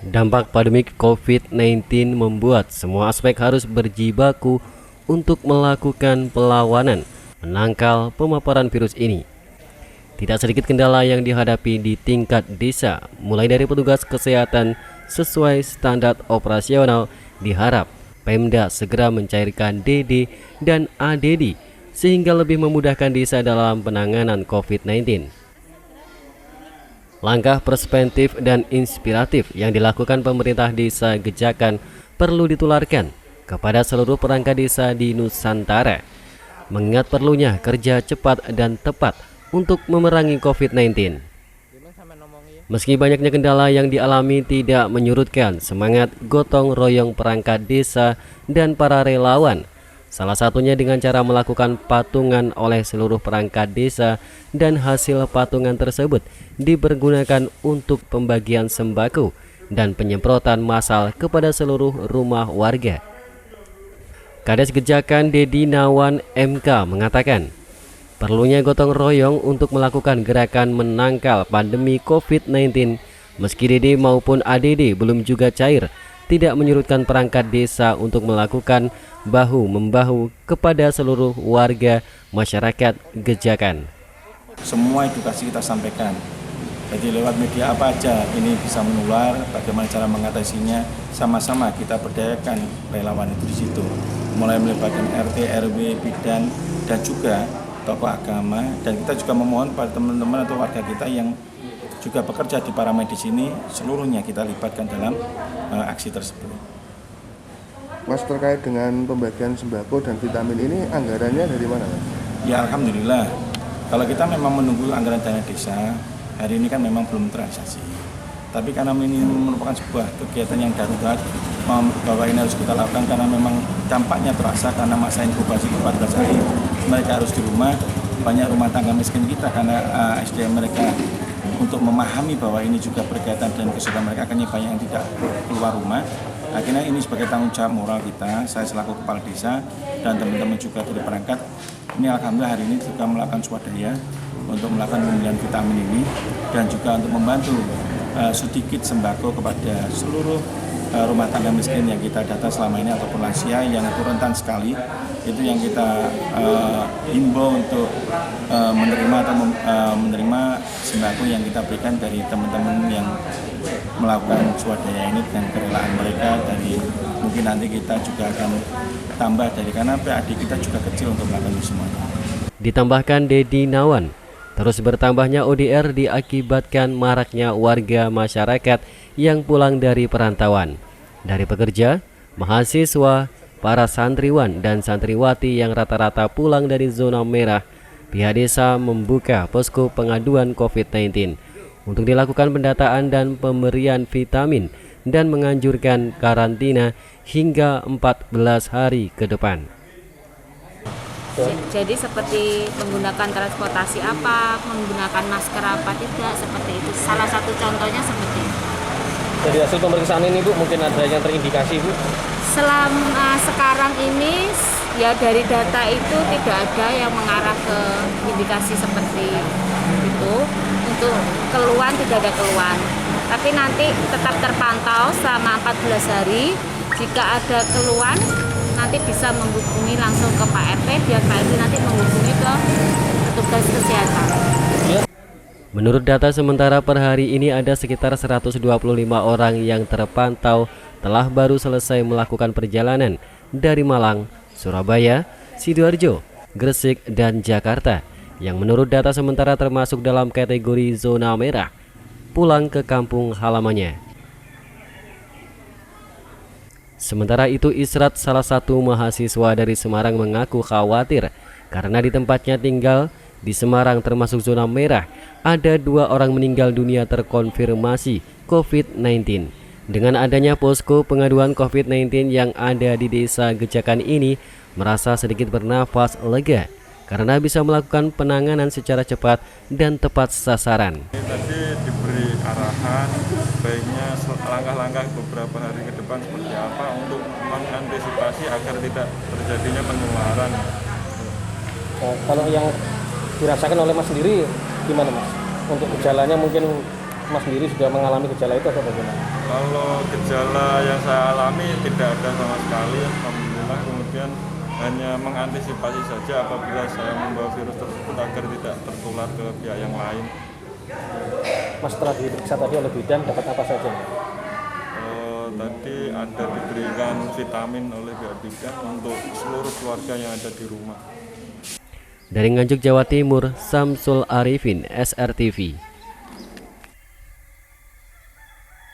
Dampak pandemi COVID-19 membuat semua aspek harus berjibaku untuk melakukan perlawanan menangkal pemaparan virus ini. Tidak sedikit kendala yang dihadapi di tingkat desa, mulai dari petugas kesehatan sesuai standar operasional. Diharap Pemda segera mencairkan DD dan ADD sehingga lebih memudahkan desa dalam penanganan COVID-19. Langkah preventif dan inspiratif yang dilakukan pemerintah desa Gejakan perlu ditularkan kepada seluruh perangkat desa di Nusantara, mengingat perlunya kerja cepat dan tepat untuk memerangi COVID-19. Meski banyaknya kendala yang dialami tidak menyurutkan semangat gotong royong perangkat desa dan para relawan. Salah satunya dengan cara melakukan patungan oleh seluruh perangkat desa dan hasil patungan tersebut dipergunakan untuk pembagian sembako dan penyemprotan massal kepada seluruh rumah warga. Kades Gejakan Dedi Nawan MK mengatakan, perlunya gotong royong untuk melakukan gerakan menangkal pandemi COVID-19. Meski DD maupun ADD belum juga cair, tidak menyurutkan perangkat desa untuk melakukan bahu-membahu kepada seluruh warga masyarakat Gejakan. Semua edukasi kita sampaikan. Jadi lewat media apa aja ini bisa menular, bagaimana cara mengatasinya, sama-sama kita berdayakan relawan itu di situ. Mulai melibatkan RT, RW, bidan, dan juga tokoh agama, dan kita juga memohon pada teman-teman atau warga kita yang juga bekerja di paramedis ini, seluruhnya kita libatkan dalam aksi tersebut. Mas, terkait dengan pembagian sembako dan vitamin ini, anggarannya dari mana, Mas? Ya, alhamdulillah. Kalau kita memang menunggu anggaran dana desa, hari ini kan memang belum transaksi. Tapi karena ini merupakan sebuah kegiatan yang darurat, bahwa ini harus kita lakukan karena memang dampaknya terasa karena masa inkubasi 14 hari. Mereka harus di rumah, banyak rumah tangga miskin kita karena SDM mereka untuk memahami bahwa ini juga berkaitan dengan kesehatan mereka, akhirnya banyak yang tidak keluar rumah. Akhirnya ini sebagai tanggung jawab moral kita, saya selaku kepala desa dan teman-teman juga dari perangkat, ini alhamdulillah hari ini juga melakukan swadaya untuk melakukan pembelian vitamin ini dan juga untuk membantu sedikit sembako kepada seluruh rumah tangga miskin yang kita data selama ini ataupun lansia yang itu rentan sekali, itu yang kita himbau untuk menerima atau menerima sembako yang kita berikan dari teman-teman yang melakukan swadaya ini dengan kerelaan mereka. Dari mungkin nanti kita juga akan tambah dari karena PAD kita juga kecil untuk melakukan itu semuanya. Ditambahkan Dedi Nawan, terus bertambahnya ODR diakibatkan maraknya warga masyarakat yang pulang dari perantauan, dari pekerja, mahasiswa, para santriwan dan santriwati yang rata-rata pulang dari zona merah. Pihak desa membuka posko pengaduan COVID-19 untuk dilakukan pendataan dan pemberian vitamin dan menganjurkan karantina hingga 14 hari ke depan. Jadi seperti menggunakan transportasi apa, menggunakan masker apa tidak, seperti itu. Salah satu contohnya seperti itu. Dari hasil pemeriksaan ini Bu, mungkin ada yang terindikasi Bu? Selama sekarang ini ya dari data itu tidak ada yang mengarah ke indikasi seperti itu. Untuk keluhan tidak ada keluhan. Tapi nanti tetap terpantau selama 14 hari. Jika ada keluhan nanti bisa menghubungi langsung ke Pak RT, biar Pak RT nanti menghubungi ke petugas kesehatan. Menurut data sementara per hari ini ada sekitar 125 orang yang terpantau telah baru selesai melakukan perjalanan dari Malang, Surabaya, Sidoarjo, Gresik, dan Jakarta yang menurut data sementara termasuk dalam kategori zona merah, pulang ke kampung halamannya. Sementara itu Israt, salah satu mahasiswa dari Semarang, mengaku khawatir karena di tempatnya tinggal di Semarang termasuk zona merah, ada 2 orang meninggal dunia terkonfirmasi COVID-19. Dengan adanya posko pengaduan COVID-19 yang ada di desa Gejakan ini, merasa sedikit bernafas lega karena bisa melakukan penanganan secara cepat dan tepat sasaran. Tadi diberi arahan baiknya langkah-langkah beberapa hari ke depan seperti apa untuk mengantisipasi agar tidak terjadinya penularan. Kalau yang dirasakan oleh Mas sendiri gimana Mas? Untuk gejalanya mungkin Mas sendiri sudah mengalami gejala itu atau bagaimana? Kalau gejala yang saya alami tidak ada sama sekali, alhamdulillah. Kemudian hanya mengantisipasi saja apabila saya membawa virus tersebut agar tidak tertular ke pihak yang lain. Mas setelah diperiksa tadi oleh bidan dapat apa saja? Tadi ada diberikan vitamin oleh pihak bidan untuk seluruh keluarga yang ada di rumah. Dari Nganjuk, Jawa Timur, Samsul Arifin, SRTV.